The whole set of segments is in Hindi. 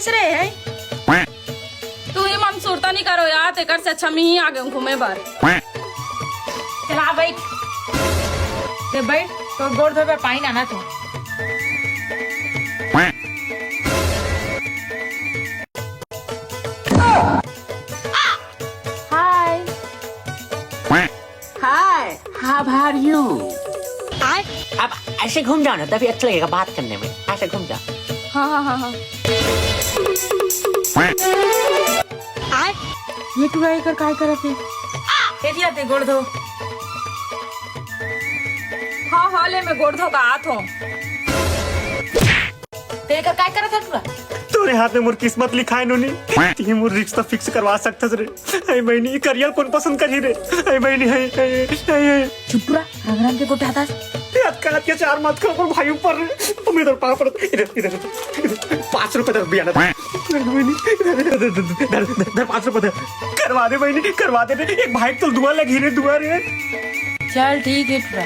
कैसे रहे है? तू ही मन सुरता नहीं करो यार, तेकर से अच्छा मैं ही आ गया घूमे बार। चला बैठ ते बैठ तो गोड़ धोबे पानी ना तू। हाय हाय, हाउ आर यू? अब ऐसे घूम जाओ ना, तभी अच्छा लगेगा बात करने में। ऐसे घूम जाओ। हाँ हाँ हाँ हाँ। ये तू आई कर काय करत है? एरिया ते गोड़ धो। हाँ हाँ ले मैं गोड़ धोगा हाथ हूँ। ते कर काय करत है तू? तोरे हाथ में मोर किस्मत लिखा है नोनी। ती मोर रिश्ता फिक्स करवा सकता रे। ऐ बहनी करियर कौन पसंद करी रे? ऐ बहनी है चुप रहा, रंग के गोटा था। याद कर के चार मत कर भाई ऊपर रे। तुम इधर पाप पर इधर 5 रुपए दे बियाना। बहनी इधर 5 रुपए दे। करवा दे बहनी, करवा दे। एक भाई तो दुआ लगी रे, दुआ रे। चल ठीक है टुरा,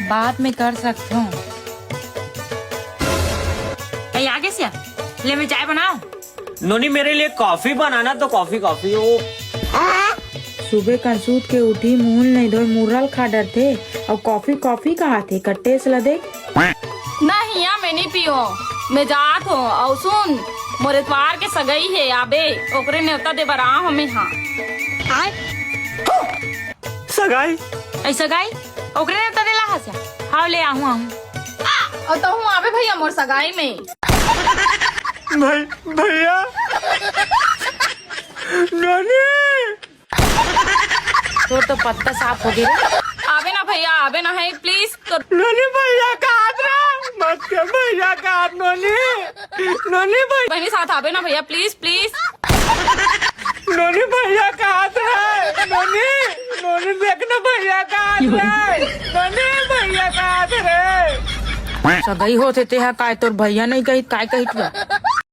बात में कर सकता हूँ। आगे से ले मैं चाय बनाऊं। नोनी मेरे लिए कॉफी बनाना, तो कॉफी वो सुबह कंसूत के उठी, मुंह नहीं धोए, मुरल खा डर थे और कॉफी कहा थे कट्टे से लदे। नहीं यार मैं नहीं पियो, मैं जात हूँ। और सुन मोरे त्वार के सगई है आबे, ओकरे न्योता दे बरा हमें। हाँ सगाई ऐसा गाई ओकरे न्योता दे ला हसा। हाँ ले आहूं और तो हूँ आबे भैया मोर सगाई में। भैया नोनी तो पत्ता साफ हो गया। आबे ना भैया, आबे ना है प्लीज। तो नोनी भैया का हाथ रे, मत कर भैया का हाथ। नोनी भैया, बहनी साथ आबे ना भैया प्लीज प्लीज। नोनी भैया का हाथ रे। नोनी देखना भैया का हाथ रे। नोनी भैया का हाथ रे। सगाई होते ते काय तोर भैया नहीं कही काय कही तू?